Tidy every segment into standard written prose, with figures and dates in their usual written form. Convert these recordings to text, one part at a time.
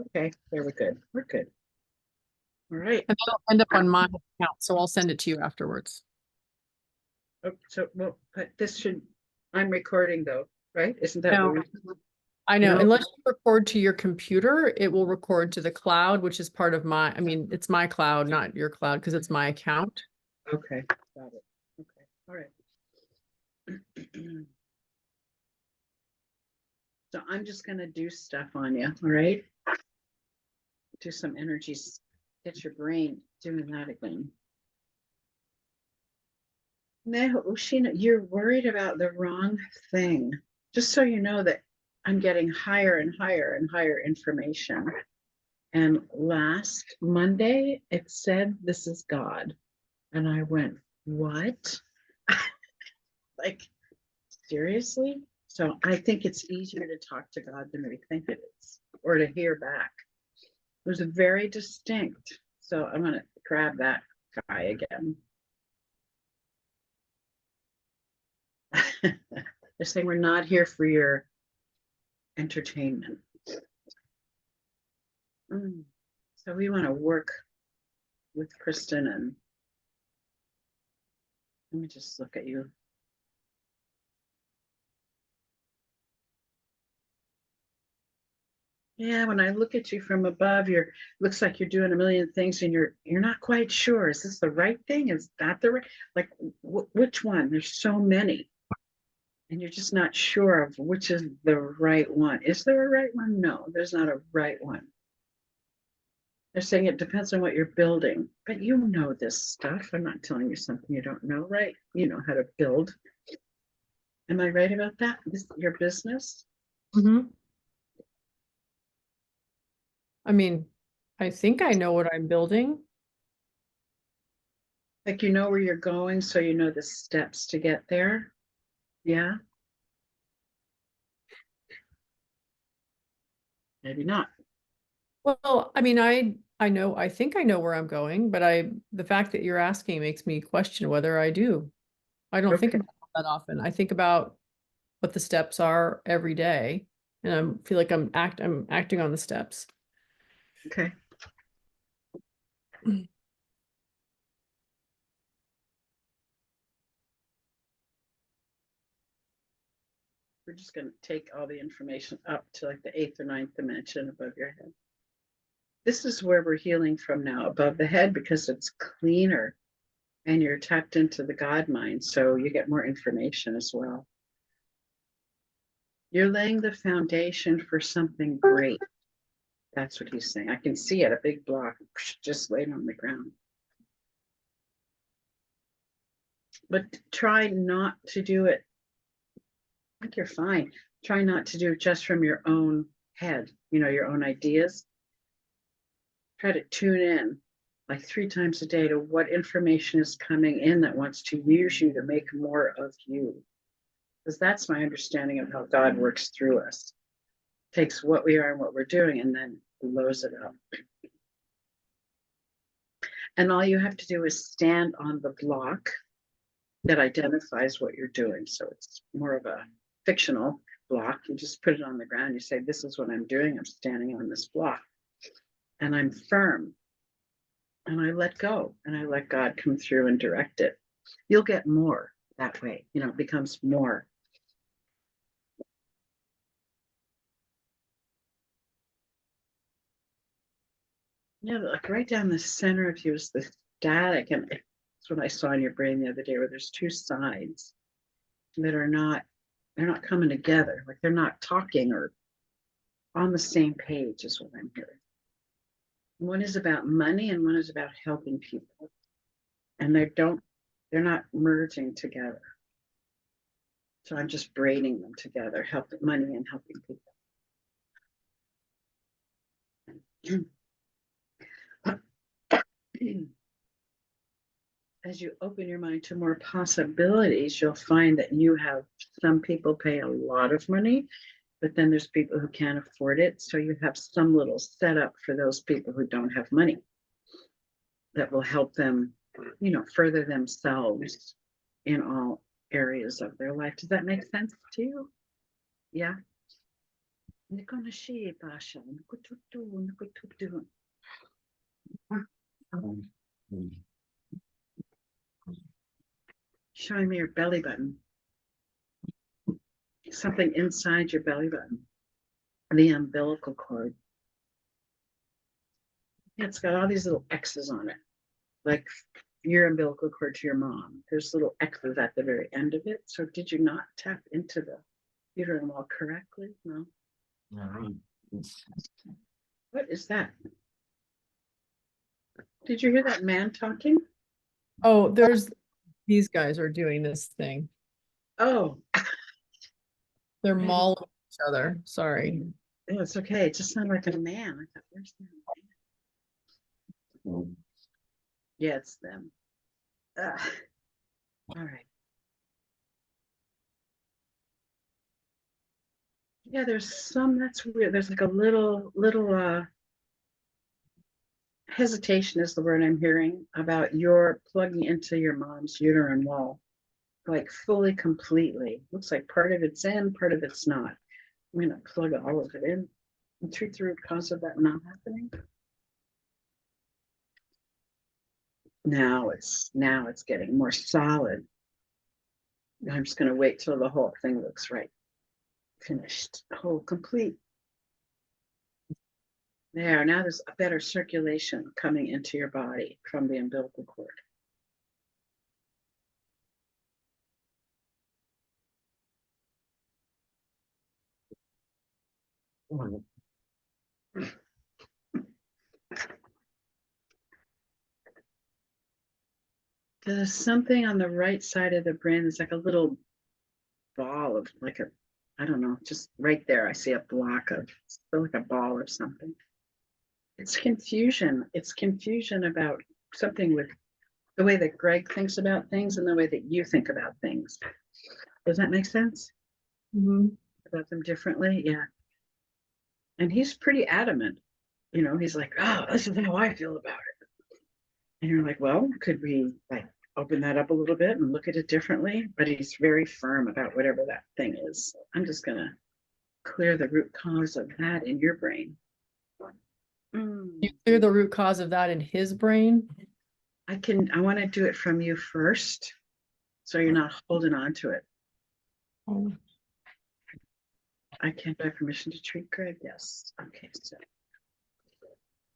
Okay, there we're good. We're good. All right. And that'll end up on my account, so I'll send it to you afterwards. Oh, so, well, but this should, I'm recording though, right? Isn't that No, what I know, no? unless you record to your computer, it will record to the cloud, which is part of my, I mean, it's my cloud, not your cloud, because it's my account. Okay, got it. Okay, all right. So I'm just gonna do stuff on you, all right? Do some energies, get your brain doing that again. No, Ushina, you're worried about the wrong thing. Just so you know that I'm getting higher and higher and higher information. And last Monday, it said, "This is God." And I went, "What?" Like, seriously? So I think it's easier to talk to God than we think it is, or to hear back. It was very distinct. So I'm going to grab that guy again. They're saying we're not here for your entertainment. So we want to work with Kristin, and let me just look at you. Yeah, when I look at you from above, you're looks like you're doing a million things, and you're not quite sure. Is this the right thing? Is that the right? Like, which one? There's so many, and you're just not sure of which is the right one. Is there a right one? No, there's not a right one. They're saying it depends on what you're building, but you know this stuff. I'm not telling you something you don't know, right? You know how to build. Am I right about that? This is your business? Mhm. I mean, I think I know what I'm building. Like, you know where you're going, so you know the steps to get there. Yeah, maybe not. Well, I mean, I know, I think I know where I'm going, but the fact that you're asking makes me question whether I do. I don't think Okay. about it that often. I think about what the steps are every day, and I feel like I'm acting on the steps. Okay. We're just going to take all the information up to like the 8th or 9th dimension above your head. This is where we're healing from now, above the head, because it's cleaner and you're tapped into the God mind. So you get more information as well. You're laying the foundation for something great. That's what he's saying. I can see it, a big block just laid on the ground. But try not to do it. I think you're fine. Try not to do it just from your own head, your own ideas. Try to tune in like 3 times a day to what information is coming in that wants to use you to make more of you. Because that's my understanding of how God works through us. Takes what we are and what we're doing and then blows it up. And all you have to do is stand on the block that identifies what you're doing. So it's more of a fictional block. You just put it on the ground. You say, "This is what I'm doing. I'm standing on this block and I'm firm." And I let go and I let God come through and direct it. You'll get more that way. It becomes more. Yeah, like right down the center of you is the static. And that's what I saw in your brain the other day, where there's two sides that they're not coming together. Like they're not talking or on the same page, is what I'm hearing. One is about money and one is about helping people. And they're not merging together. So I'm just braiding them together, helping money and helping people. As you open your mind to more possibilities, you'll find that you have some people pay a lot of money, but then there's people who can't afford it. So you have some little setup for those people who don't have money that will help them, further themselves in all areas of their life. Does that make sense to you? Yeah. Nikonashi Basha, Nikututu, Nikututu. Showing me your belly button. Something inside your belly button. The umbilical cord. It's got all these little X's on it. Like your umbilical cord to your mom. There's little X's at the very end of it. So did you not tap into the uterine wall correctly? No. What is that? Did you hear that man talking? Oh, these guys are doing this thing. Oh, They're mauling each other. Sorry. it's okay. It just sounded like a man. I thought, where's the man? Yeah, it's them. Ugh. All right. Yeah, there's some that's weird. There's like a little hesitation is the word I'm hearing about your plugging into your mom's uterine wall, like fully, completely. Looks like part of it's in, part of it's not. I'm gonna plug all of it in and treat the root cause of that not happening. Now it's getting more solid. I'm just gonna wait till the whole thing looks right. Finished. Whole complete. There, now there's a better circulation coming into your body from the umbilical cord. There's something on the right side of the brain. There's like a little ball of like a, I don't know, just right there. I see a block of like a ball or something. It's confusion. It's confusion about something with the way that Greg thinks about things and the way that you think about things. Does that make sense? Mhm. About them differently? Yeah. And he's pretty adamant. You know, he's like, oh, this is how I feel about it. And you're like, well, could we like open that up a little bit and look at it differently? But he's very firm about whatever that thing is. I'm just going to clear the root cause of that in your brain. You clear the root cause of that in his brain? I want to do it from you first. So you're not holding on to it. Oh. I can't have permission to treat Greg. Yes. Okay. So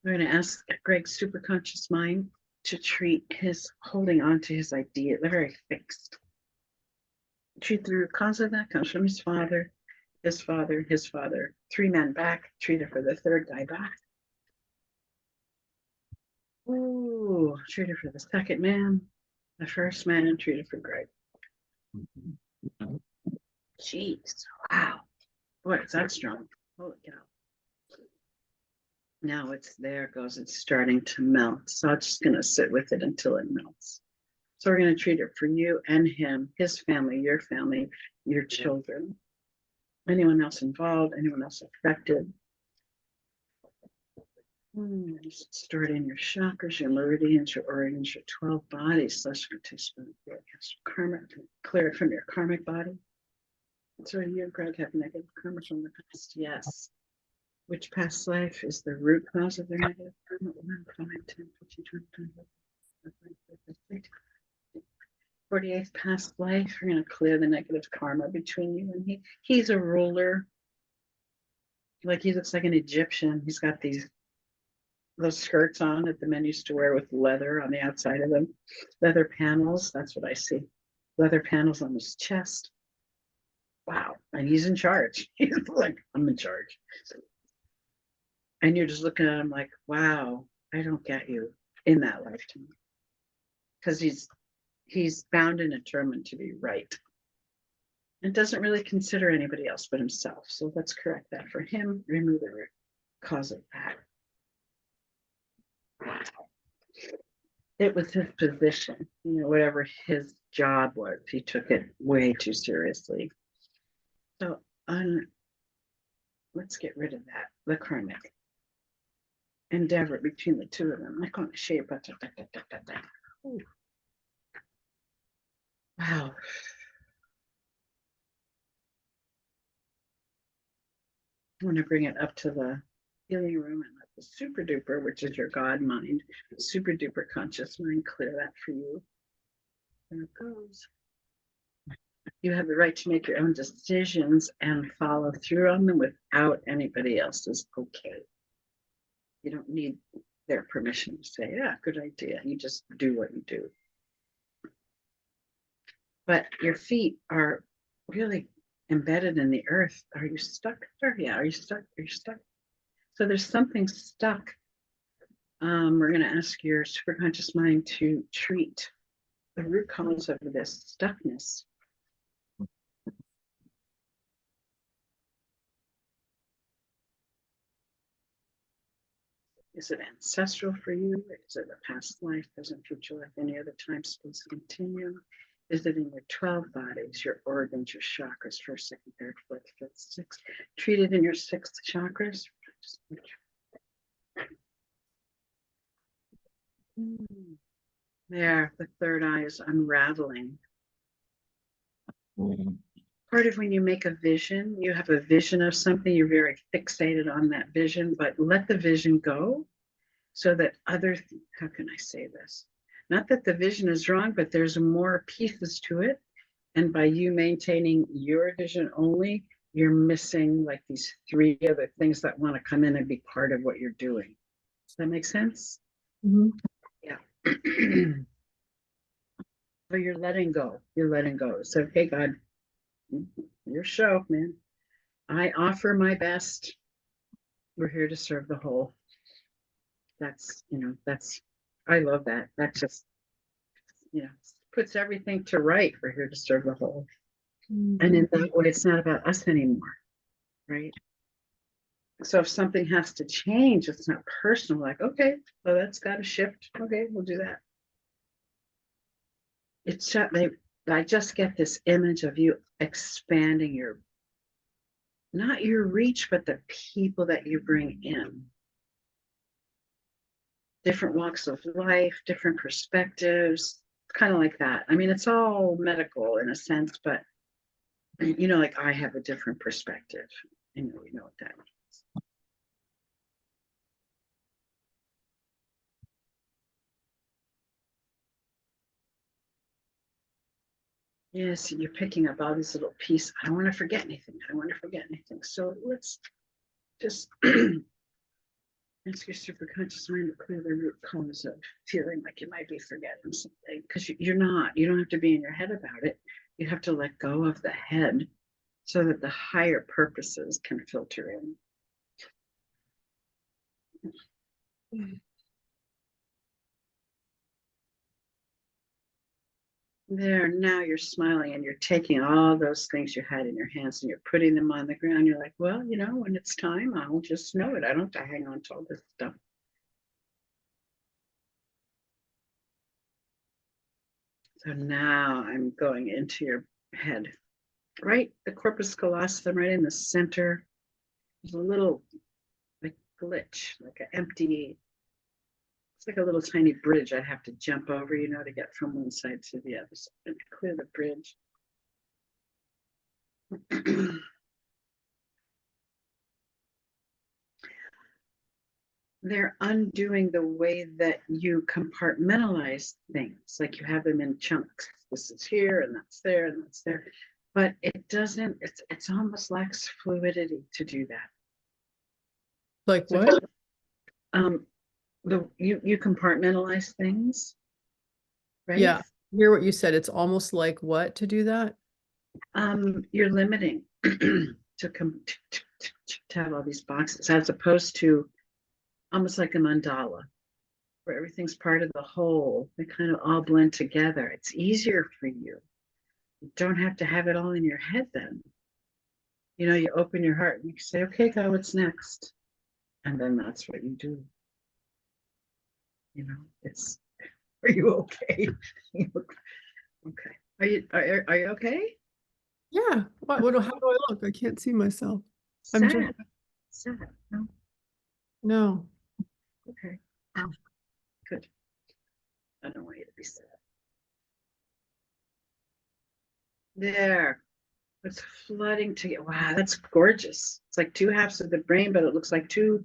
we're going to ask Greg's superconscious mind to treat his holding on to his idea. They're very fixed. Treat the root cause of that comes from his father, his father, his father. 3 men back, treated for the third guy back. Ooh, treated for the second man, the first man, treated for Greg. Jeez, wow. Boy, is that strong. Holy cow. Now it's there, goes, it's starting to melt. So I'm just going to sit with it until it melts. So we're going to treat it for you and him, his family, your children, anyone else involved, anyone else affected. Store it in your chakras, your meridians, your organs, your 12 bodies, celestial teaspoon, karma, clear it from your karmic body. So you and Greg have negative karma from the past. Yes. Which past life is the root cause of their negative karma? 1, 5, 10, 15, 20, 48th past life. We're going to clear the negative karma between you and he. He's a ruler. Like he looks like an Egyptian. He's got those skirts on that the men used to wear with leather on the outside of them. Leather panels. That's what I see. Leather panels on his chest. Wow. And he's in charge. He's like, I'm in charge. And you're just looking at him like, wow, I don't get you in that lifetime. Because he's bound and determined to be right. And doesn't really consider anybody else but himself. So let's correct that for him. Remove the root cause of that. Wow. It was his position, whatever his job was, he took it way too seriously. So let's get rid of that, the karmic endeavor between the two of them. Like on the shape. Wow. want to bring it up to the healing room and let the super duper, which is your God mind, super duper conscious mind, clear that for you. There it goes. You have the right to make your own decisions and follow through on them without anybody else's okay. You don't need their permission to say, yeah, good idea. You just do what you do. But your feet are really embedded in the earth. Are you stuck there? Yeah, are you stuck? Are you stuck? So there's something stuck. We're going to ask your superconscious mind to treat the root cause of this stuckness. Is it ancestral for you? Is it a past life, present, future life, any other time space continuum? Is it in your 12 bodies, your organs, your chakras, first, second, third, fourth, fifth, sixth? Treated in your sixth chakras. There, the third eye is unraveling. Part of when you make a vision, you have a vision of something, you're very fixated on that vision, but let the vision go so that how can I say this? Not that the vision is wrong, but there's more pieces to it. And by you maintaining your vision only, you're missing like these three other things that want to come in and be part of what you're doing. Does that make sense? Mhm. Yeah. But you're letting go. You're letting go. So, okay, God, your show, man. I offer my best. We're here to serve the whole. That's, I love that. That just, puts everything to right. We're here to serve the whole. Mhm. And in that way, it's not about us anymore, right? So if something has to change, it's not personal, like, okay, well, that's got to shift. Okay, we'll do that. It's just, I just get this image of you expanding not your reach, but the people that you bring in. Different walks of life, different perspectives, kind of like that. I mean, it's all medical in a sense, but like I have a different perspective. You know what that means. Yes, you're picking up all these little pieces. I don't want to forget anything. I don't want to forget anything. So let's just ask your superconscious mind to clear the root cause of feeling like you might be forgetting something. Because you're not. You don't have to be in your head about it. You have to let go of the head so that the higher purposes can filter in. There, now you're smiling and you're taking all those things you had in your hands and you're putting them on the ground. You're like, well, when it's time, I'll just know it. I don't have to hang on to all this stuff. So now I'm going into your head, right? The corpus callosum, right in the center. There's a little like glitch, like an empty, it's like a little tiny bridge I have to jump over, to get from one side to the other. So I'm going to clear the bridge. They're undoing the way that you compartmentalize things, like you have them in chunks. This is here and that's there and that's there. But it doesn't, it's almost lacks fluidity to do that. Like So what? you compartmentalize things, right? Yeah. Hear what you said. It's almost like what to do that? You're limiting to come to have all these boxes as opposed to almost like a mandala where everything's part of the whole. They kind of all blend together. It's easier for you. You don't have to have it all in your head then. You open your heart and you say, okay, God, what's next? And then that's what you do. It's, are you okay? Okay. Are you okay? Yeah. How do I look? I can't see myself. I'm just Sad. Sad. No. no. Okay. Oh, good. I don't want you to be sad. There. It's flooding together. Wow, that's gorgeous. It's like two halves of the brain, but it looks like two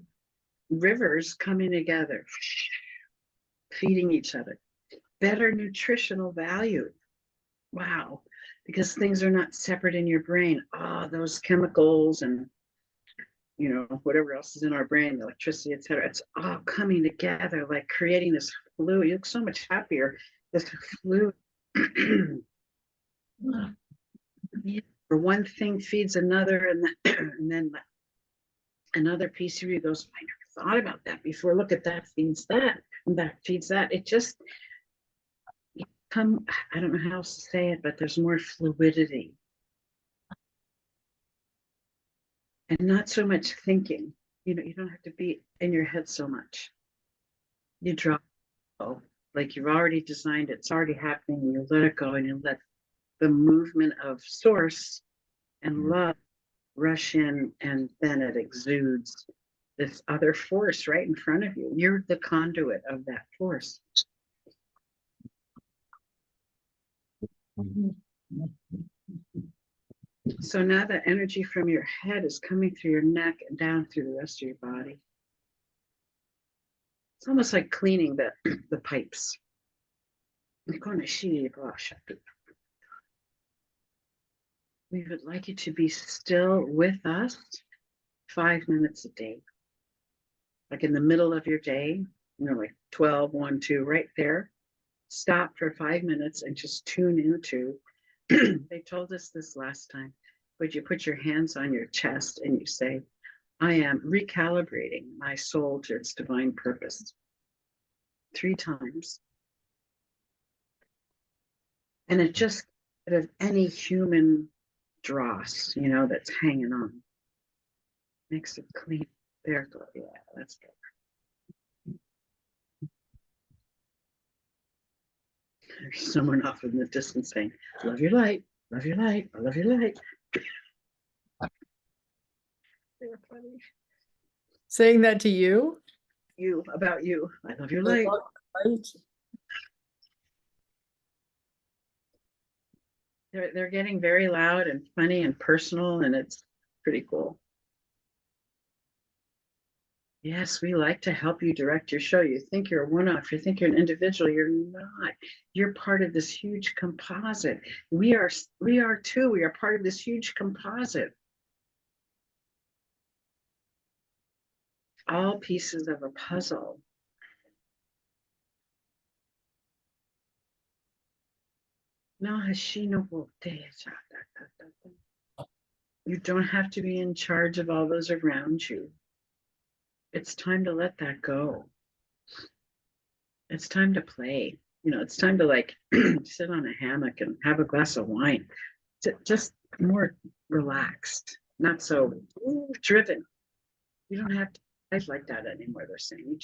rivers coming together, feeding each other. Better nutritional value. Wow. Because things are not separate in your brain. Ah, oh, those chemicals and whatever else is in our brain, electricity, etc. It's all coming together, like creating this fluid. You look so much happier. This fluid. Or one thing feeds another, and then another piece of you goes, I never thought about that before. Look at that feeds that, and that feeds that. It just I don't know how else to say it, but there's more fluidity and not so much thinking. You don't have to be in your head so much. You drop like you've already designed it, it's already happening. You let it go and you let the movement of source and love rush in, and then it exudes this other force right in front of you. You're the conduit of that force. So now the energy from your head is coming through your neck and down through the rest of your body. It's almost like cleaning the pipes. We would like you to be still with us 5 minutes a day. Like in the middle of your day, like 12, 1, 2, right there. Stop for 5 minutes and just tune into. They told us this last time, but you put your hands on your chest and you say, I am recalibrating my soul to its divine purpose. 3 times. And it just out of any human dross, that's hanging on. Makes it clean. There, yeah, that's good. There's someone off in the distance saying, love your light, love your light, I love your light. They're funny. Saying that to you? You, about you. I love your light. Right. They're getting very loud and funny and personal, and it's pretty cool. Yes, we like to help you direct your show. You think you're a one-off, you think you're an individual, you're not. You're part of this huge composite. We are too. We are part of this huge composite. All pieces of a puzzle. You don't have to be in charge of all those around you. It's time to let that go. It's time to play. It's time to like sit on a hammock and have a glass of wine. Just more relaxed, not so driven. You don't have to live like that anymore. They're saying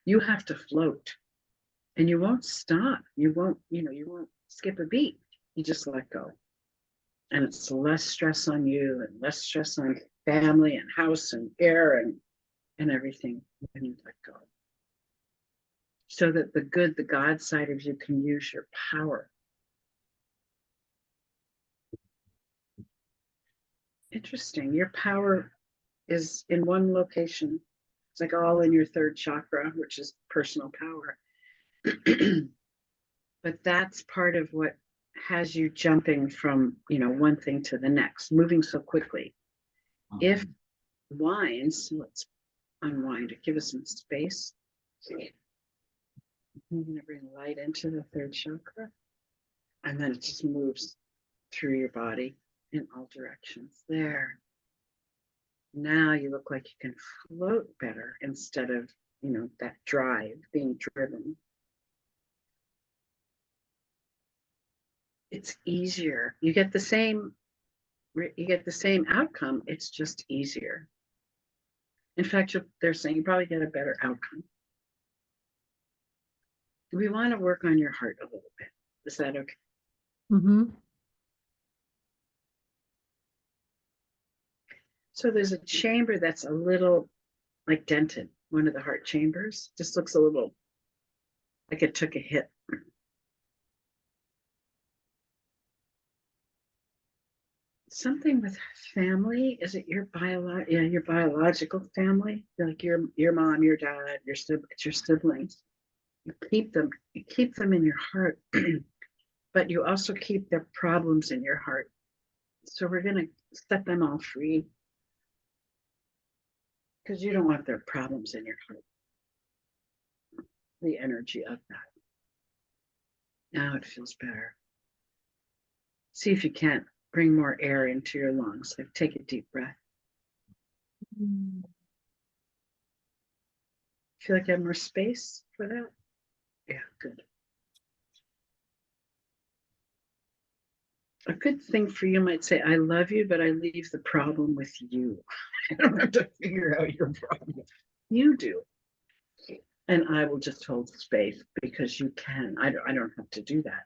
you have to float, and you won't stop. You won't skip a beat. You just let go, and it's less stress on you and less stress on family and house and air and everything when you let go. So that the God side of you can use your power. Interesting. Your power is in one location. It's like all in your third chakra, which is personal power. But that's part of what has you jumping from, one thing to the next, moving so quickly. If winds, let's unwind it, give us some space. I'm going to bring light into the third chakra, and then it just moves through your body in all directions. There. Now you look like you can float better instead of, that drive being driven. It's easier. You get the same outcome. It's just easier. In fact, they're saying you probably get a better outcome. We want to work on your heart a little bit. Is that okay? Mm-hmm. So there's a chamber that's a little like dented. One of the heart chambers just looks a little like it took a hit. something with family. Is it your your biological family? Like your mom, your dad, it's your siblings. You keep them in your heart, but you also keep their problems in your heart. So we're gonna set them all free because you don't want their problems in your heart. The energy of that. Now it feels better. See if you can't bring more air into your lungs. Like take a deep breath. Feel like you have more space for that? Yeah, good. A good thing for you might say, I love you, but I leave the problem with you. I don't have to figure out your problem. You do. And I will just hold space because you can. I don't have to do that.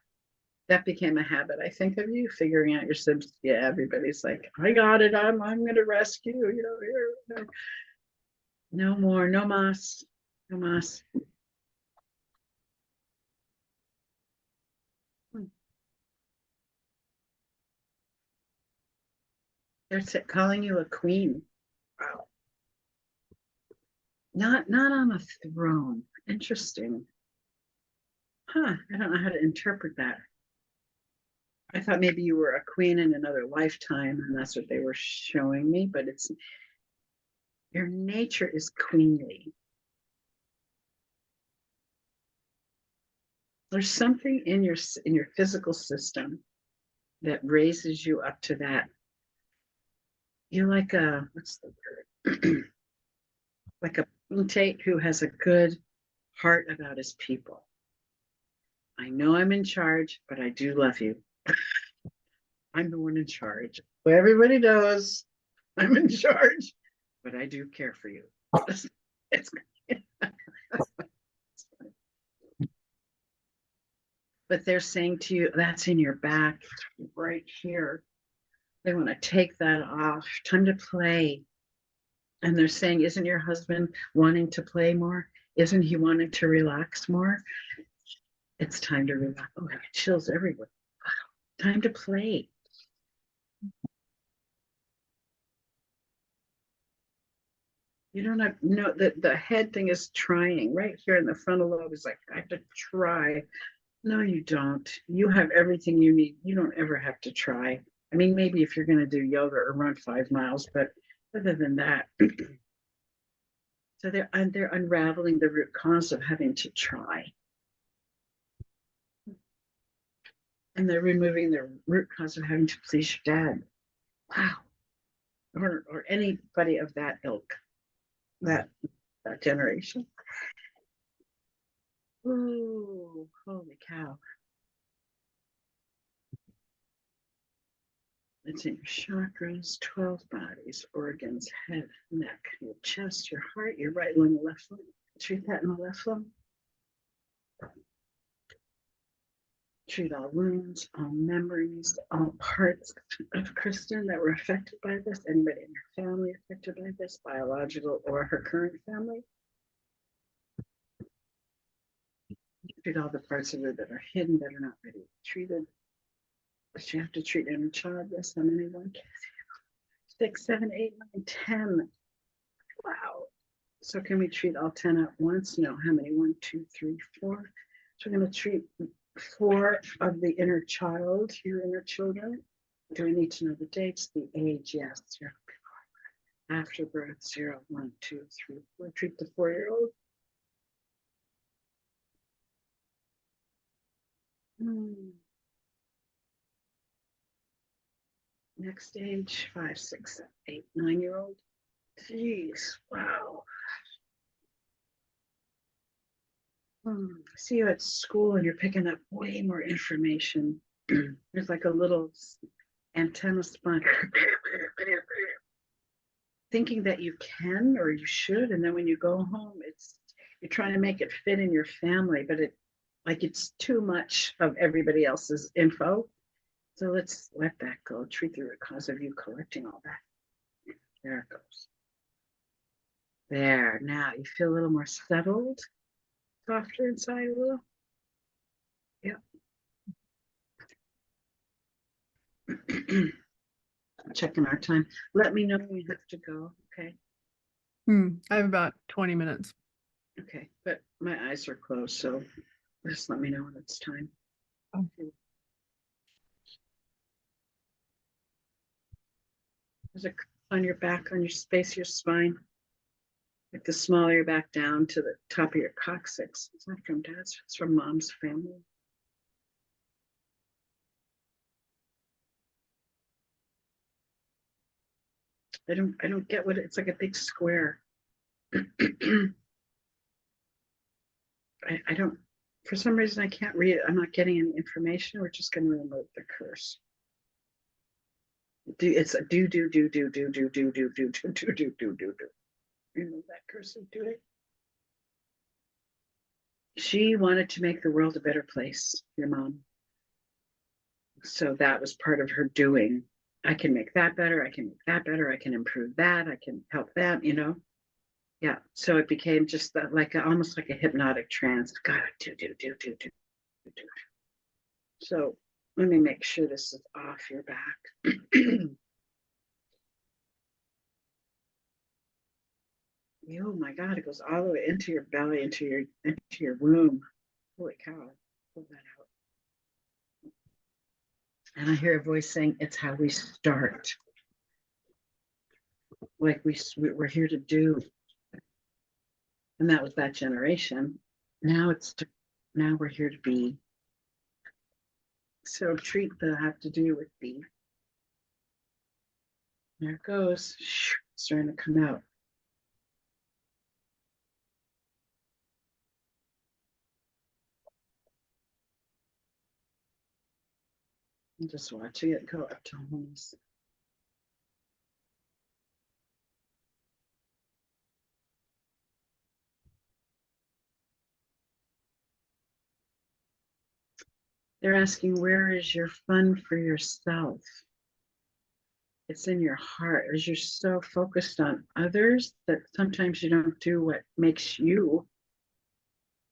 That became a habit, I think, of you figuring out your symptoms. Yeah, everybody's like, I got it. I'm gonna rescue, here. No more, no mas. No mas. They're calling you a queen. Wow. Not on a throne. Interesting. Huh. I don't know how to interpret that. I thought maybe you were a queen in another lifetime, and that's what they were showing me, but it's your nature is queenly. There's something in your physical system that raises you up to that. You're like a what's the word? Like a potentate who has a good heart about his people. I know I'm in charge, but I do love you. I'm the one in charge. Well, everybody knows I'm in charge, but I do care for you. It's, but they're saying to you, that's in your back, right here. They want to take that off. Time to play. And they're saying, isn't your husband wanting to play more? Isn't he wanting to relax more? It's time to relax. Oh, I get chills everywhere. Wow. Time to play. You don't have no the head thing is trying right here in the frontal lobe is like I have to try. No, you don't. You have everything you need. You don't ever have to try. I mean, maybe if you're going to do yoga or run 5 miles, but other than that, so they're unraveling the root cause of having to try, and they're removing the root cause of having to please your dad. Wow, or anybody of that ilk, that that generation. Ooh, holy cow! It's in your chakras, 12 bodies, organs, head, neck, your chest, your heart, your right lung, left lung. Treat that in the left lung. Treat all wounds, all memories, all parts of Kristin that were affected by this. Anybody in her family affected by this, biological or her current family. Treat all the parts of her that are hidden, that are not ready to be treated. But you have to treat inner child. Yes, how many? 1, 6, 7, 8, 9, 10. Wow. So can we treat all 10 at once? No. How many? 1, 2, 3, 4. So we're going to treat 4 of the inner child, your inner children. Do we need to know the dates, the age? Yes. 0 before. After birth, 0, 1, 2, 3, 4. Treat the 4-year-old. Next age, 5, 6, 7, 8, 9-year-old. Jeez, wow. See you at school and you're picking up way more information. There's like a little antenna sponge thinking that you can or you should, and then when you go home, you're trying to make it fit in your family, but it's too much of everybody else's info. So let's let that go. Treat the root cause of you collecting all that. There it goes. There. Now you feel a little more settled, softer inside a little. Yep. checking our time. Let me know when you have to go. Okay. I have about 20 minutes. Okay. But my eyes are closed, so just let me know when it's time. Okay. There's a on your back, on your space, your spine. Like the smaller your back down to the top of your coccyx. It's not from dad's, it's from mom's family. I don't get what it's like, a big square. I don't, for some reason I can't read it. I'm not getting any information. We're just gonna remove the curse. It's a do. Remove that curse and do it. She wanted to make the world a better place, your mom. So that was part of her doing. I can make that better. I can make that better. I can improve that. I can help that, you know? Yeah. So it became just that, like almost like a hypnotic trance. Gotta do. So let me make sure this is off your back. Oh my God, it goes all the way into your belly, into your womb. Holy cow. Pull that out. And I hear a voice saying, it's how we start. Like we're here to do. And that was that generation. Now we're here to be. So treat the have to do with be. There it goes. It's starting to come out. I'm just watching it go up to wholeness. They're asking, where is your fun for yourself? It's in your heart, as you're so focused on others that sometimes you don't do what makes you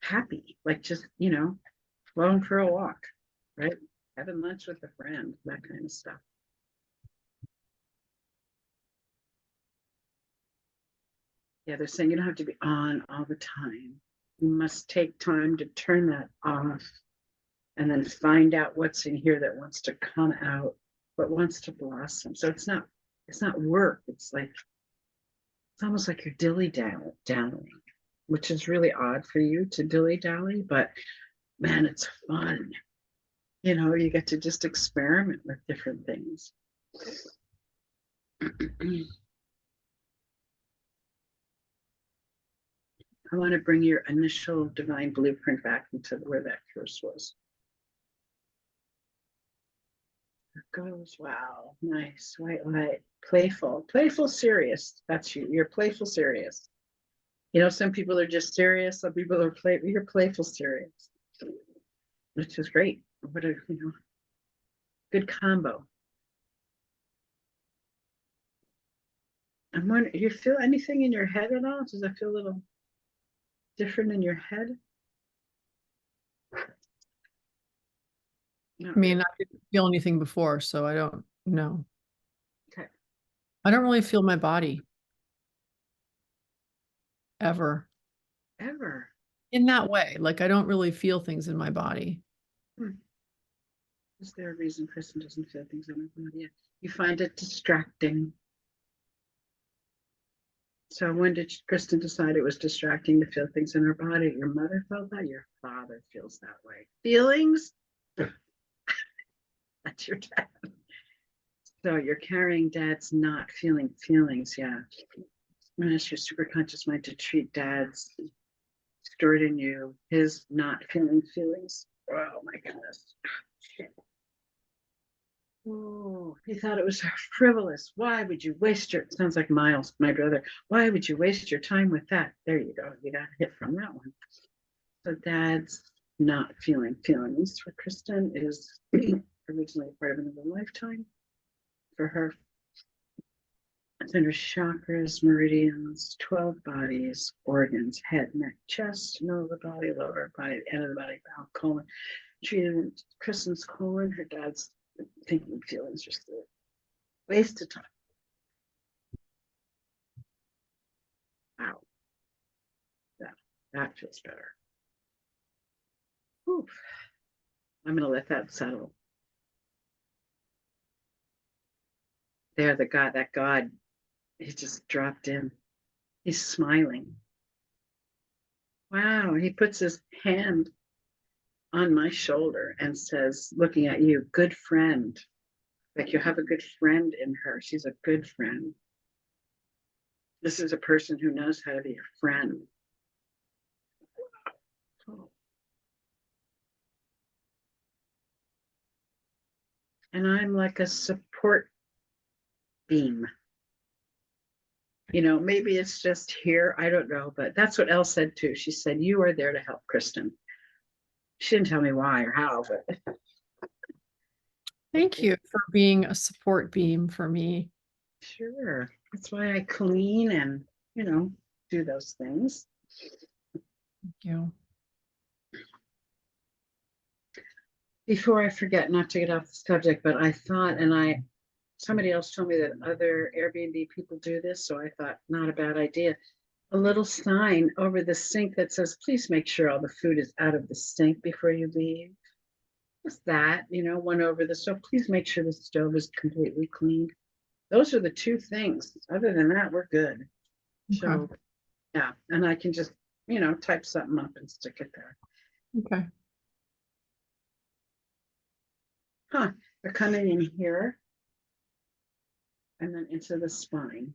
happy. Like just, going for a walk, right? Having lunch with a friend, that kind of stuff. Yeah, they're saying you don't have to be on all the time. You must take time to turn that off and then find out what's in here that wants to come out, what wants to blossom. So it's not work. It's almost like you're dallying, which is really odd for you to dilly dally, but man, it's fun. You get to just experiment with different things. I want to bring your initial divine blueprint back into where that curse was. There it goes. Wow. Nice. White light. Playful, serious. That's you. You're playful, serious. Some people are just serious. Some people are you're playful, serious, which is great. What a, good combo. I'm wondering, you feel anything in your head at all? Does it feel a little different in your head? I mean, I didn't feel anything before, so I don't know. Okay. I don't really feel my body ever Ever. in that way. Like I don't really feel things in my body. Is there a reason Kristin doesn't feel things in her body yet? You find it distracting. So when did Kristin decide it was distracting to feel things in her body? Your mother felt that? Your father feels that way. Feelings? That's your dad. So you're carrying dad's not feeling feelings. Yeah. I'm going to ask your superconscious mind to treat dad's stored in you, his not feeling feelings. Oh my goodness. Shit. Oh, he thought it was frivolous. Why would you waste your, it sounds like Miles, my brother. Why would you waste your time with that? There you go. You got hit from that one. So dad's not feeling feelings for Kristin is originally part of another lifetime for her. It's in her chakras, meridians, 12 bodies, organs, head, neck, chest, middle of the body, lower body, end of the body, bowel, colon. Treated Kristin's colon, her dad's thinking feelings are still Waste of time. Wow. Yeah, that feels better. Whew. I'm going to let that settle. There, that God, he just dropped in. He's smiling. Wow. He puts his hand on my shoulder and says, looking at you, good friend. Like you have a good friend in her. She's a good friend. This is a person who knows how to be a friend. Oh. And I'm like a support beam. Maybe it's just here. I don't know. But that's what Elle said too. She said, you are there to help Kristin. She didn't tell me why or how, but Thank you for being a support beam for me. sure. That's why I clean and, do those things. Thank you. Before I forget, not to get off the subject, but I thought, somebody else told me that other Airbnb people do this, so I thought, not a bad idea. A little sign over the sink that says, please make sure all the food is out of the sink before you leave. Just that, one over the stove. Please make sure the stove is completely clean. Those are the two things. Other than that, we're good. Okay. So, yeah. And I can just, type something up and stick it there. Okay. Huh. They're coming in here and then into the spine.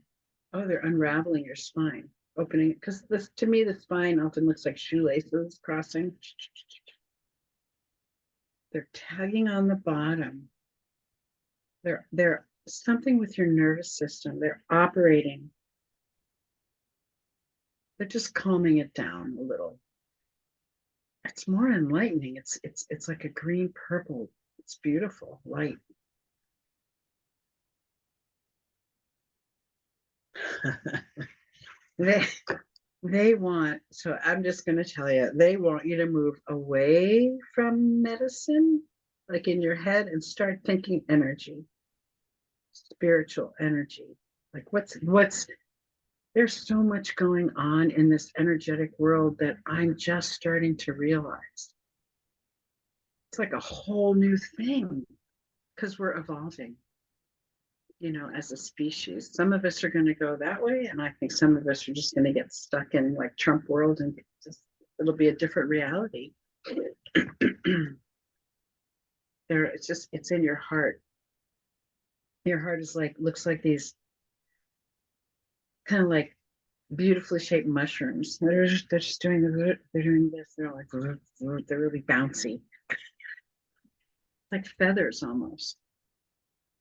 Oh, they're unraveling your spine, opening it. Because to me, the spine often looks like shoelaces crossing. They're tagging on the bottom. They're something with your nervous system. They're operating. They're just calming it down a little. It's more enlightening. It's like a green purple. It's beautiful light. they they want, so I'm just going to tell you, they want you to move away from medicine, like in your head, and start thinking energy, spiritual energy. Like what's there's so much going on in this energetic world that I'm just starting to realize. It's like a whole new thing because we're evolving, as a species. Some of us are going to go that way, and I think some of us are just going to get stuck in like Trump world, and it'll be a different reality. It's in your heart. Your heart is looks like these kind of like beautifully shaped mushrooms. They're just doing they're doing this. They're like they're really bouncy, like feathers almost.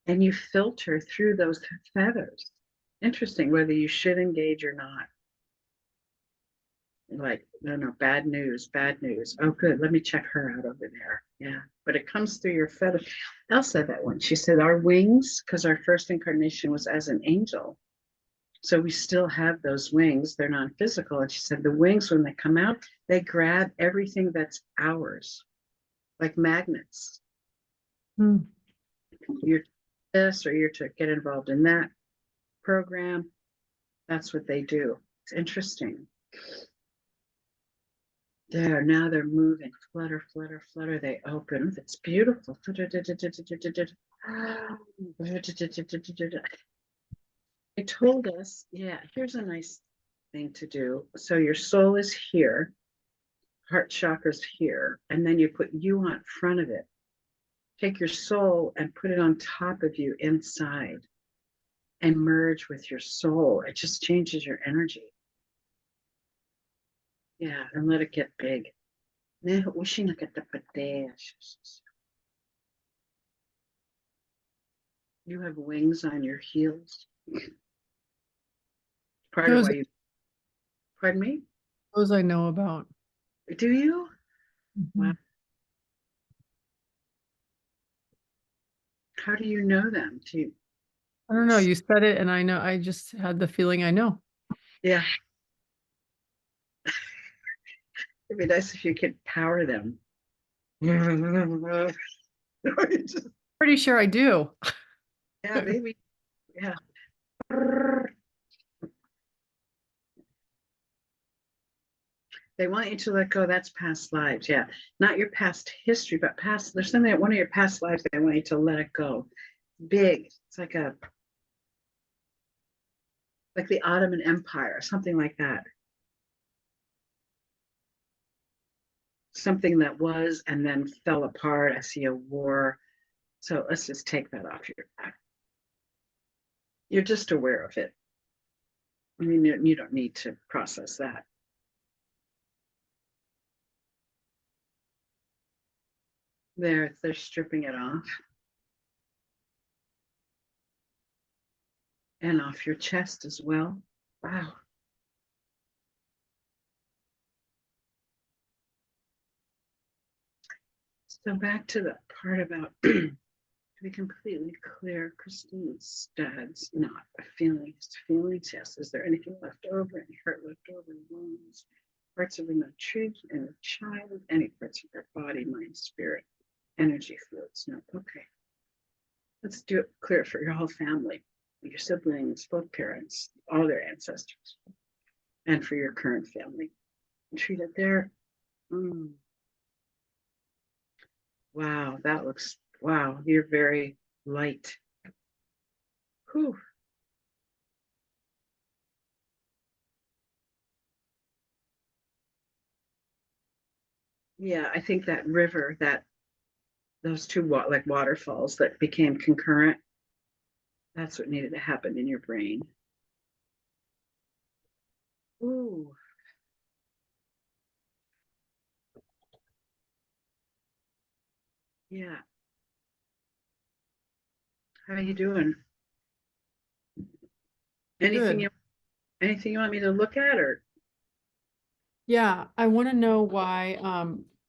And you filter through those feathers. Interesting whether you should engage or not. Like, no, bad news, bad news. Oh, good. Let me check her out over there. Yeah. But it comes through your feather. Elle said that one. She said, our wings, because our first incarnation was as an angel. So we still have those wings. They're non physical. And she said, the wings, when they come out, they grab everything that's ours, like magnets. Hmm. You're this, or you're to get involved in that program. That's what they do. It's interesting. There, now they're moving. Flutter, flutter, flutter. They open. It's beautiful. They told us, yeah, here's a nice thing to do. So your soul is here, heart chakra's here, and then you put you on front of it. Take your soul and put it on top of you inside and merge with your soul. It just changes your energy. Yeah, and let it get big. You have wings on your heels. Part of Those why you, pardon me? those I know about. Do you? Wow. Mhm. How do you know them? Do you, I don't know. You said it, and I know. I just had the feeling I know. yeah, it'd be nice if you could power them. Pretty sure I do. Yeah, maybe. Yeah. They want you to let go. That's past lives. Yeah. Not your past history, but past, there's something that one of your past lives, they want you to let it go. Big. It's like the Ottoman Empire, something like that. Something that was and then fell apart. I see a war. So let's just take that off your back. You're just aware of it. I mean, you don't need to process that. They're stripping it off and off your chest as well. Wow. So back to the part about to be completely clear, Kristen's dad's not a feelings. Feelings, yes. Is there anything left over? Any hurt left over? Wounds, parts of inner truth, inner child, any parts of your body, mind, spirit, energy fields? No. Okay. Let's do it clear for your whole family, your siblings, both parents, all their ancestors, and for your current family. Treat it there. Mm. Wow, that looks, wow, you're very light. Whew. Yeah, I think that river, that those two like waterfalls that became concurrent, that's what needed to happen in your brain. Ooh, yeah. How are you doing? Anything Good. you anything you want me to look at or Yeah, I want to know why.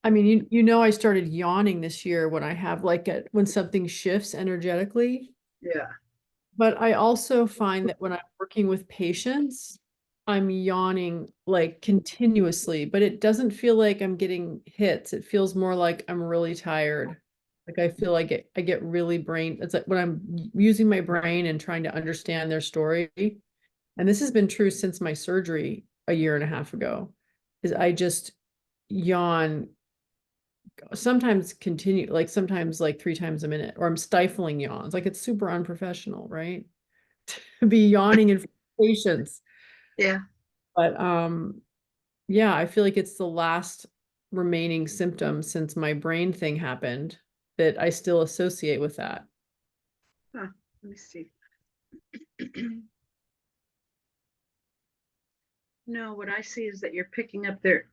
I mean, you know, I started yawning this year when I have like when something shifts energetically. yeah. But I also find that when I'm working with patients, I'm yawning like continuously, but it doesn't feel like I'm getting hits. It feels more like I'm really tired. Like I feel like I get really it's like when I'm using my brain and trying to understand their story. And this has been true since my surgery a year and a half ago, is I just yawn sometimes continue like sometimes like 3 times a minute, or I'm stifling yawns. Like it's super unprofessional, right? To be yawning in front of patients. Yeah. But yeah, I feel like it's the last remaining symptom since my brain thing happened that I still associate with that. Huh. Let me see. No, what I see is that you're picking up their,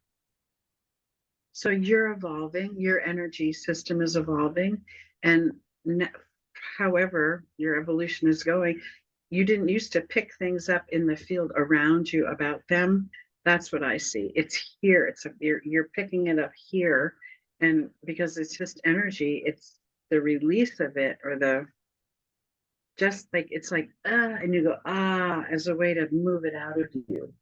so you're evolving, your energy system is evolving, and however your evolution is going, you didn't used to pick things up in the field around you about them. That's what I see. It's here. You're picking it up here, and because it's just energy, it's the release of it, or the just like it's like and you go as a way to move it out of you.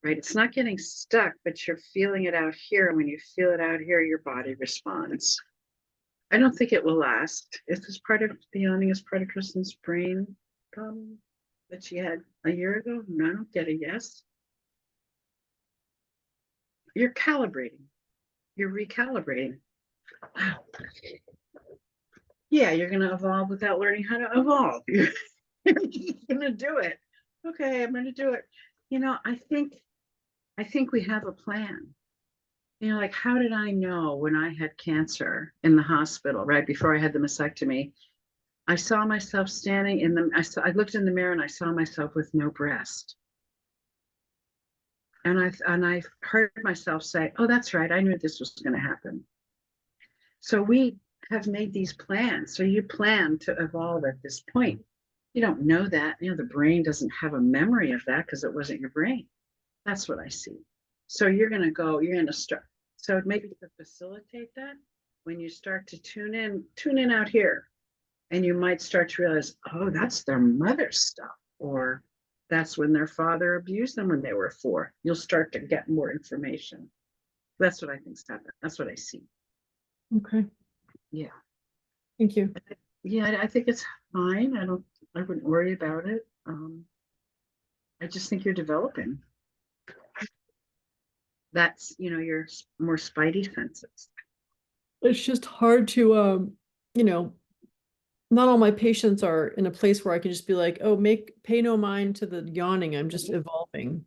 Right? It's not getting stuck, but you're feeling it out here. And when you feel it out here, your body responds. I don't think it will last. Is this part of the yawning is part of Kristen's brain problem that she had a year ago? No, I don't get a yes. You're calibrating. You're recalibrating. Wow. Yeah, you're gonna evolve without learning how to evolve. You're just gonna do it. Okay, I'm gonna do it. I think we have a plan. Like how did I know when I had cancer in the hospital right before I had the mastectomy? I saw myself standing in the I looked in the mirror and I saw myself with no breast. And I heard myself say, "Oh, that's right. I knew this was going to happen." So we have made these plans. So you plan to evolve at this point. You don't know that. The brain doesn't have a memory of that because it wasn't your brain. That's what I see. So you're going to start. So maybe to facilitate that, when you start to tune in out here, and you might start to realize, oh, that's their mother's stuff, or that's when their father abused them when they were 4. You'll start to get more information. That's what I think's happening. That's what I see. Okay. Yeah. Thank you. Yeah, I think it's fine. I don't I wouldn't worry about it. I just think you're developing. That's, your more spidey senses. It's just hard to, you know, not all my patients are in a place where I can just be like, oh, pay no mind to the yawning. I'm just evolving,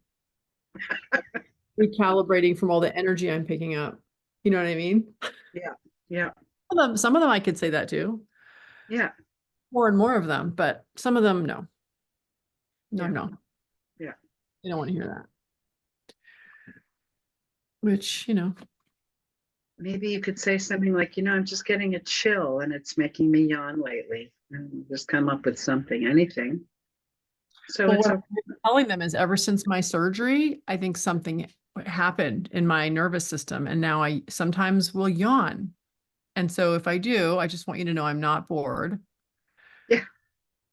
recalibrating from all the energy I'm picking up. You know what I mean? Yeah, yeah, Some of them I could say that too. yeah, More and more of them, but some of them, no. No, yeah, no. yeah. They don't want to hear that. Which, you know, Maybe you could say something like, I'm just getting a chill and it's making me yawn lately. And just come up with something, anything. So well, it's what okay. I'm telling them is ever since my surgery, I think something happened in my nervous system. And now I sometimes will yawn. And so if I do, I just want you to know I'm not bored Yeah,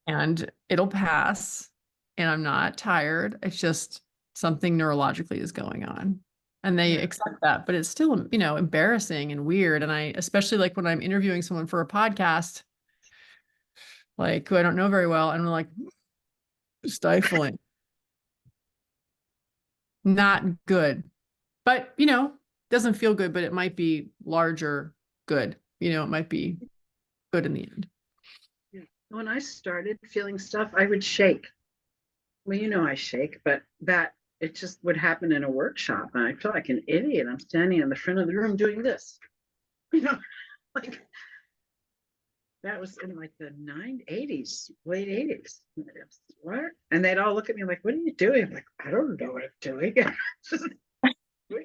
and it'll pass and I'm not tired. It's just something neurologically is going on. And they yeah, accept that, but it's still, embarrassing and weird. And I, especially like when I'm interviewing someone for a podcast, like who I don't know very well, and I'm like stifling, not good. But, doesn't feel good, but it might be larger good. It might be good in the end. yeah. When I started feeling stuff, I would shake. Well, I shake, but that it just would happen in a workshop. And I feel like an idiot. I'm standing in the front of the room doing this. You know, like that was in like the 80s, late 80s. What? And they'd all look at me like, what are you doing? I'm like, I don't know what I'm doing.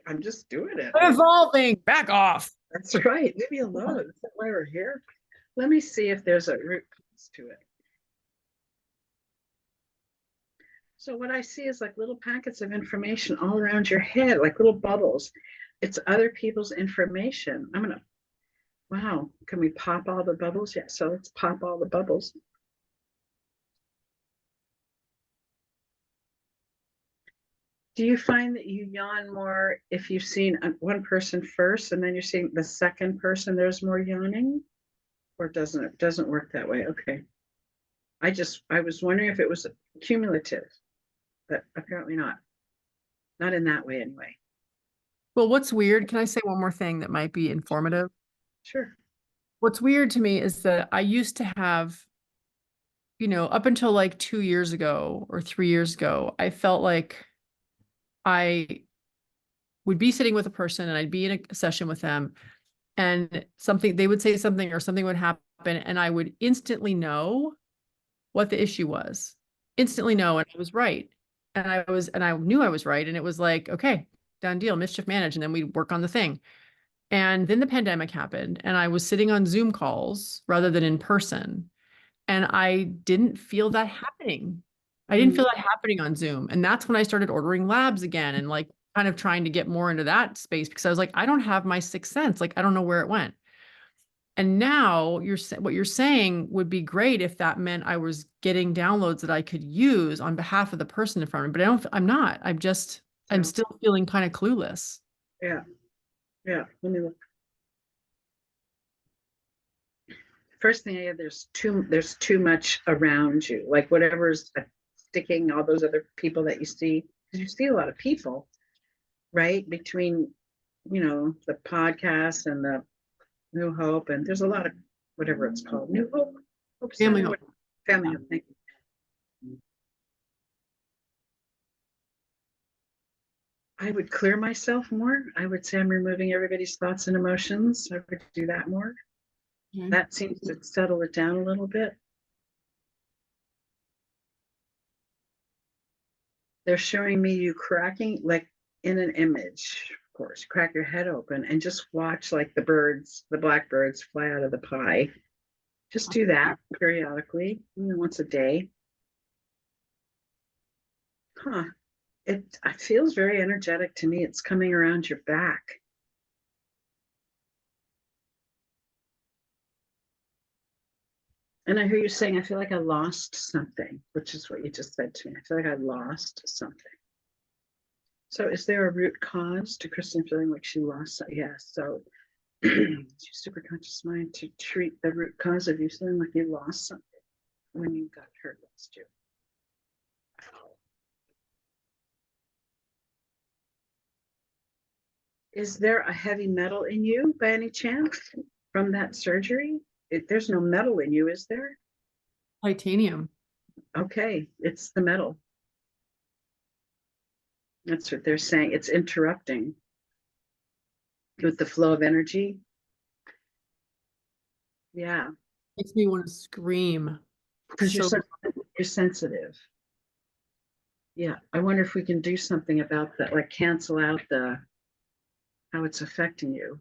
I'm just doing it. I'm evolving. Back off. That's right. Leave me alone. That's why we're here. Let me see if there's a root cause to it. So what I see is like little packets of information all around your head, like little bubbles. It's other people's information. Wow, can we pop all the bubbles? Yeah, so let's pop all the bubbles. Do you find that you yawn more if you've seen one person first and then you're seeing the second person, there's more yawning? Or doesn't work that way? Okay. I was wondering if it was cumulative, but apparently not. Not in that way anyway. Well, what's weird, can I say one more thing that might be informative? Sure. What's weird to me is that I used to have, up until like 2 years ago or 3 years ago, I felt like I would be sitting with a person and I'd be in a session with them and they would say something or something would happen and I would instantly know what the issue was. Instantly know, and I was right. And I knew I was right. And it was like, okay, done deal, mischief managed. And then we'd work on the thing. And then the pandemic happened, and I was sitting on Zoom calls rather than in person. And I didn't feel that happening. I didn't Mm, feel that happening on Zoom. And that's when I started ordering labs again and like kind of trying to get more into that space because I was like, I don't have my sixth sense. Like, I don't know where it went. And now what you're saying would be great if that meant I was getting downloads that I could use on behalf of the person in front of me. But I'm not. I'm so still feeling kind of clueless. yeah, yeah. Let me look. First thing I had, there's too much around you. Like whatever's sticking, all those other people that you see, because you see a lot of people, right? Between, the podcast and the New Hope, and there's a lot of whatever it's called, New Hope, Hope Family Center, hope. Family Hope. Thank you. I would clear myself more. I would say I'm removing everybody's thoughts and emotions. I would do that more. Okay. That seems to settle it down a little bit. They're showing me you cracking like in an image, of course, crack your head open and just watch like the blackbirds fly out of the pie. Just do that periodically, once a day. Huh. It feels very energetic to me. It's coming around your back. And I hear you saying, I feel like I lost something, which is what you just said to me. I feel like I lost something. So is there a root cause to Kristin feeling like she lost? Yes. So it's your superconscious mind to treat the root cause of you feeling like you lost something. when you got hurt last year. Is there a heavy metal in you by any chance from that surgery? There's no metal in you, is there? Titanium. Okay, it's the metal. That's what they're saying. It's interrupting with the flow of energy. Yeah, Makes me want to scream. because So you're sensitive. Yeah, I wonder if we can do something about that, like cancel out how it's affecting you.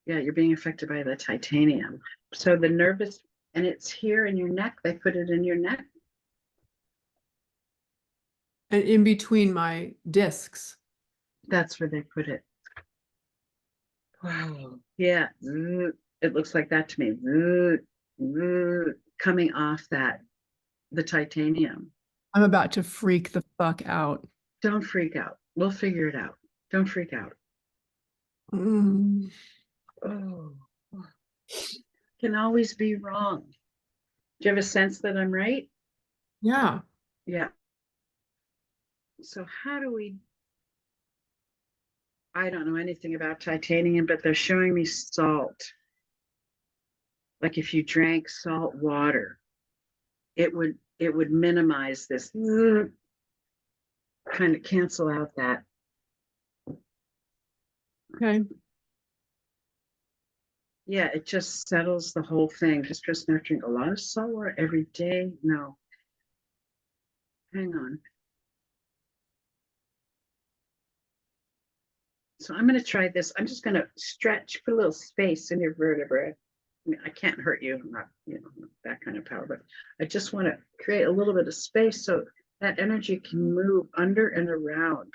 Yeah, you're being affected by the titanium. So the nervous, and it's here in your neck. They put it in your neck. and in between my discs. That's where they put it. Wow. Yeah. It looks like that to me. Coming off the titanium. I'm about to freak the fuck out. Don't freak out. We'll figure it out. Don't freak out. Mm. Oh, can always be wrong. Do you have a sense that I'm right? Yeah. Yeah. So how do we? I don't know anything about titanium, but they're showing me salt. Like if you drank salt water, it would minimize this, kind of cancel out that. Okay. Yeah, it just settles the whole thing. Just not drink a lot of salt water every day. No, hang on. So I'm going to try this. I'm just going to stretch, put a little space in your vertebrae. I mean, I can't hurt you. I'm not, not that kind of power, but I just want to create a little bit of space so that energy can move under and around.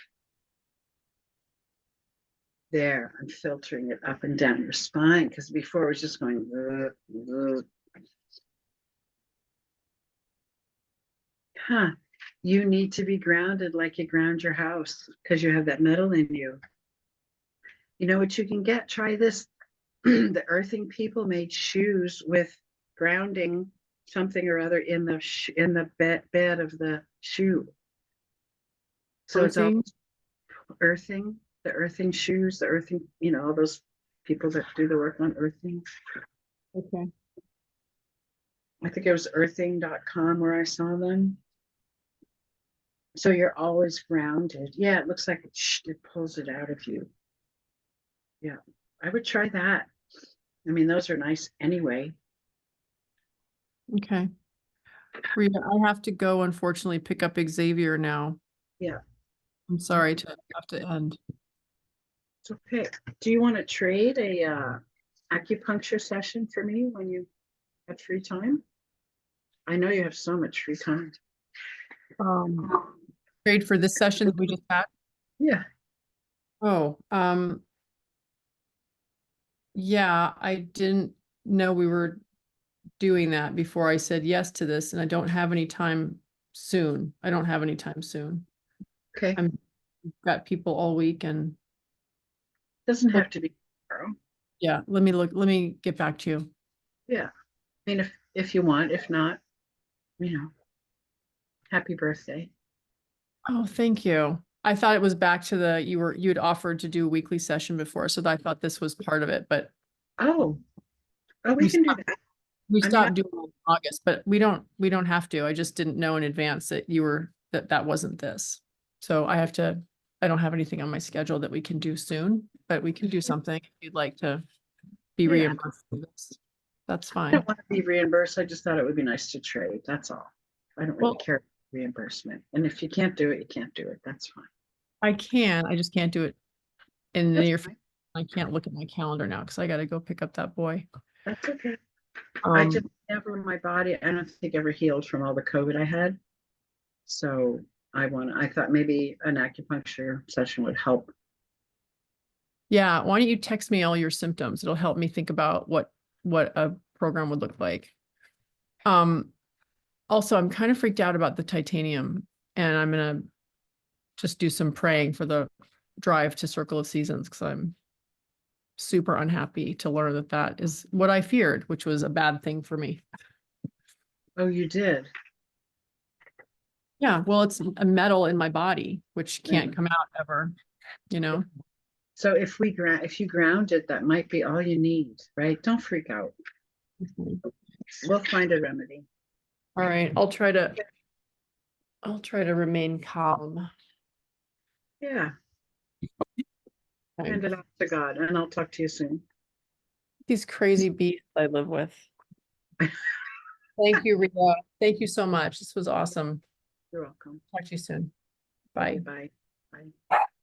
There, I'm filtering it up and down your spine because before it was just going. Huh. You need to be grounded like you ground your house because you have that metal in you. You know what you can get? Try this. The earthing people made shoes with grounding something or other in the bed of the shoe. So it's all Earthing. earthing, the earthing shoes, the earthing, all those people that do the work on earthing. Okay. I think it was earthing.com where I saw them. So you're always grounded. Yeah, it looks like it pulls it out of you. Yeah, I would try that. I mean, those are nice anyway. Okay. Rita, I have to go, unfortunately, pick up Xavier now. Yeah, I'm sorry to have to end. it's okay. Do you want to trade a acupuncture session for me when you have free time? I know you have so much free time. Um, Trade for this session that we just had. Yeah. Oh, yeah, I didn't know we were doing that before I said yes to this, and I don't have any time soon. I don't have any time soon. Okay. I'm got people all week, and Doesn't but have to be tomorrow. yeah, let me get back to you. Yeah. I mean, if you want, if not, happy birthday. Oh, thank you. I thought it was back to you had offered to do a weekly session before, so I thought this was part of it, but Oh, we we can do stopped, that. we I mean, stopped doing it in August, but we don't have to. I just didn't know in advance that that wasn't this. So I don't have anything on my schedule that we can do soon, but we can do something if you'd like to be yeah, reimbursed for this. That's I fine. don't want to be reimbursed. I just thought it would be nice to trade. That's all. I don't really Well, care about reimbursement. And if you can't do it, you can't do it. That's fine. I just can't do it in the That's near fine. future. I can't look at my calendar now because I got to go pick up that boy. That's okay. I just Um, never, my body, I don't think ever healed from all the COVID I had. So I thought maybe an acupuncture session would help. yeah, why don't you text me all your symptoms? It'll help me think about what a program would look like. Um, Also, I'm kind of freaked out about the titanium, and I'm gonna just do some praying for the drive to Circle of Seasons because I'm super unhappy to learn that that is what I feared, which was a bad thing for me. Oh, you did? Yeah, well, it's a metal in my body, which can't Yeah. come out ever, you know? So if you ground it, that might be all you need, right? Don't freak out. Mhm. We'll find a remedy. All right, I'll try to remain calm. Yeah. Okay. Hand it off to God, and I'll talk to you soon. These crazy beasts I live with. Thank you, Ria. Thank you so much. This was awesome. You're welcome. Talk to you soon. Okay, Bye. bye. Bye.